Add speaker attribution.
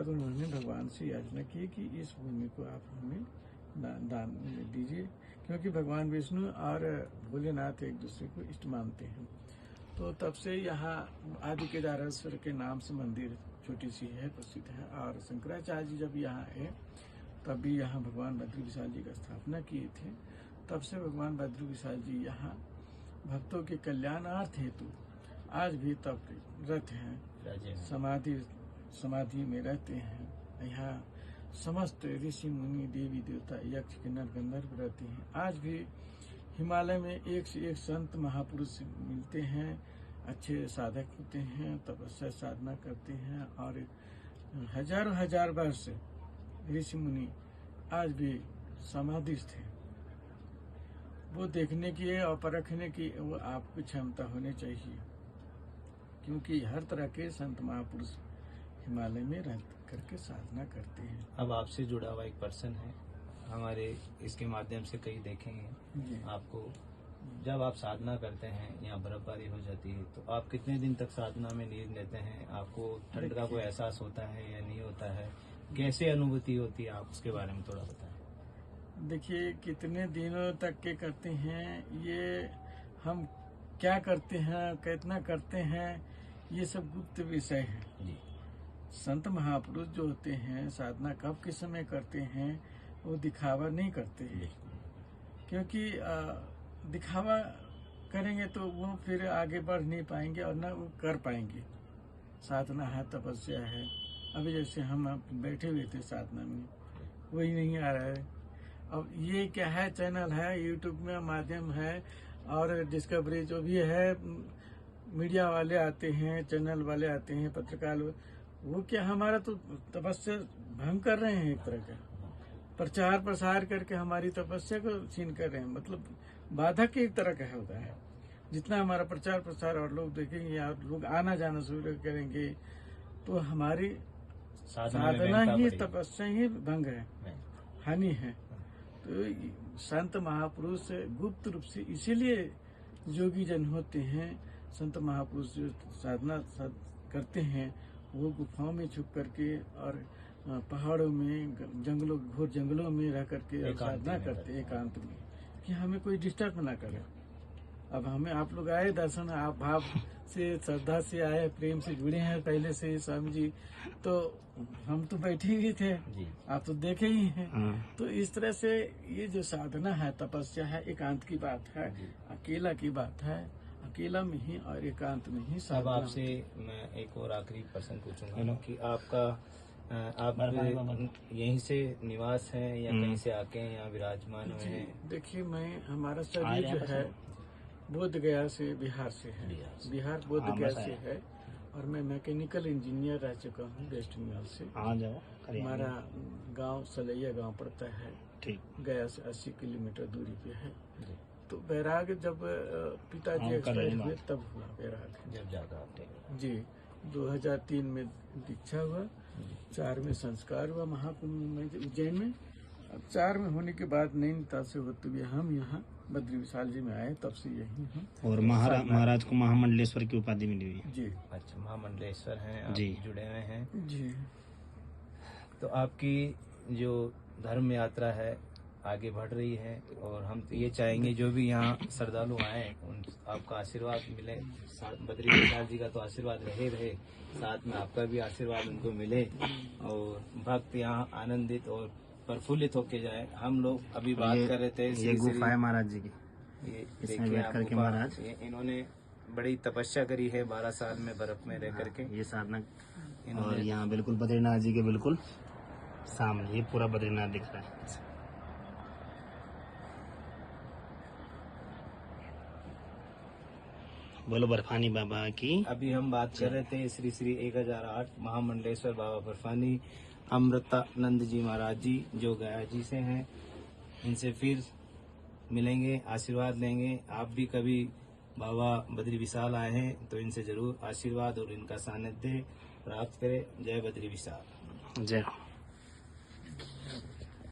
Speaker 1: बाद उन्होंने भगवान से याचना की कि इस भूमि को आप हमें दान दीजिए, क्योंकि भगवान विष्णु और भोलेनाथ एक दूसरे को इष्ट मानते हैं। तो तब से यहाँ आदि केदारेश्वर के नाम से मंदिर छोटी सी है, प्रसिद्ध है। और शंकराचार्य जी जब यहाँ आए तब भी यहाँ भगवान बद्री विशाल जी का स्थापना किए थे। तब से भगवान बद्री विशाल जी यहाँ भक्तों के कल्याणार्थ हेतु आज भी तब रहते हैं, समाधि में रहते हैं। यहाँ समस्त ऋषि मुनि देवी देवता यक्ष किन्नर गंधर्व रहते हैं। आज भी हिमालय में एक से एक संत महापुरुष मिलते हैं, अच्छे साधक होते हैं, तपस्या साधना करते हैं और हजारों हजार वर्ष ऋषि मुनि आज भी समाधिस्थ हैं। वो देखने की और परखने की वो आपको क्षमता होनी चाहिए, क्योंकि हर तरह के संत महापुरुष हिमालय में रह करके साधना करते हैं।
Speaker 2: अब आपसे जुड़ा हुआ एक पर्सन है, हमारे इसके माध्यम से कई देखेंगे आपको। जब आप साधना करते हैं या बर्फबारी हो जाती है तो आप कितने दिन तक साधना में लीन रहते हैं? आपको ठंड का कोई एहसास होता है या नहीं होता है? कैसे अनुभूति होती है, आप उसके बारे में थोड़ा बताएं।
Speaker 1: देखिए, कितने दिनों तक के करते हैं, ये हम क्या करते हैं, कितना करते हैं, ये सब गुप्त विषय है जी। संत महापुरुष जो होते हैं साधना कब किस समय करते हैं वो दिखावा नहीं करते हैं, क्योंकि दिखावा करेंगे तो वो फिर आगे बढ़ नहीं पाएंगे और न वो कर पाएंगे। साधना है, तपस्या है। अभी जैसे हम बैठे हुए थे साधना में, वही नहीं आ रहा है। अब ये क्या है, चैनल है, यूट्यूब में माध्यम है और डिस्कवरी जो भी है, मीडिया वाले आते हैं, चैनल वाले आते हैं, पत्रकार, वो क्या हमारा तो तपस्या भंग कर रहे हैं। एक तरह का प्रचार प्रसार करके हमारी तपस्या को छीन कर रहे हैं, मतलब बाधक एक तरह का होता है। जितना हमारा प्रचार प्रसार और लोग देखेंगे या लोग आना जाना शुरू करेंगे तो हमारी साधना ही, तपस्या ही भंग है, हानि है। तो संत महापुरुष गुप्त रूप से इसीलिए योगी जन होते हैं। संत महापुरुष जो साधना करते हैं वो गुफाओं में छुप करके और पहाड़ों में, जंगलों, घोर जंगलों में रह करके साधना करते हैं एकांत में, कि हमें कोई डिस्टर्ब ना करे। अब हमें आप लोग आए दर्शन, आप भाव से श्रद्धा से आए, प्रेम से जुड़े हैं पहले से स्वामी जी, तो हम तो बैठे ही थे, आप तो देखे ही हैं। तो इस तरह से ये जो साधना है, तपस्या है, एकांत की बात है, अकेला की बात है, अकेला में ही और एकांत में ही साधना।
Speaker 2: अब आपसे मैं एक और आखिरी प्रश्न पूछूंगा कि आपका आप यहीं से निवास है या कहीं से आके यहाँ विराजमान हुए हैं?
Speaker 1: देखिए, मैं, हमारा शरीर जो है बोध गया से, बिहार से है, बिहार बोध गया से है और मैं मैकेनिकल इंजीनियर रह चुका हूँ वेस्ट बंगाल से। हमारा गांव सलैया गांव पड़ता है, गया से 80 किलोमीटर दूरी पे है। तो बैराग जब पिताजी एक्सपायर हुए तब हुआ बैराग,
Speaker 2: जब ज्यादा
Speaker 1: जी 2003 में दीक्षा हुआ, 4 में संस्कार हुआ महाकुंभ में उज्जैन में। अब 4 में होने के बाद नैनीताल से होते हुए हम यहाँ बद्री विशाल जी में आए, तब से यही हूँ।
Speaker 3: और महाराज को महामंडलेश्वर की उपाधि मिली हुई है
Speaker 1: जी।
Speaker 2: अच्छा, महामंडलेश्वर हैं आप, जुड़े हुए हैं
Speaker 1: जी।
Speaker 2: तो आपकी जो धर्म यात्रा है आगे बढ़ रही है और हम तो ये चाहेंगे जो भी यहाँ श्रद्धालु आए उन आपका आशीर्वाद मिले। बद्री विशाल जी का तो आशीर्वाद रहे, साथ में आपका भी आशीर्वाद उनको मिले और भक्त यहाँ आनंदित और प्रफुल्लित होके जाए। हम लोग अभी बात कर रहे थे,
Speaker 3: ये गुफा है महाराज जी की,
Speaker 2: ये देखिए आप गुफा, महाराज इन्होंने बड़ी तपस्या करी है 12 साल में बर्फ में रह करके
Speaker 3: ये साधना। और यहाँ बिल्कुल बद्रीनाथ जी के बिल्कुल सामने ये पूरा बद्रीनाथ दिख रहा है। बोलो बर्फानी बाबा की।
Speaker 2: अभी हम बात कर रहे थे श्री श्री 1008 महामंडलेश्वर बाबा बर्फानी अमृतानंद जी महाराज जी, जो गया जी से हैं। इनसे फिर मिलेंगे, आशीर्वाद लेंगे। आप भी कभी बाबा बद्री विशाल आए हैं तो इनसे जरूर आशीर्वाद और इनका सानिध्य प्राप्त करें। जय बद्री विशाल।
Speaker 3: जय।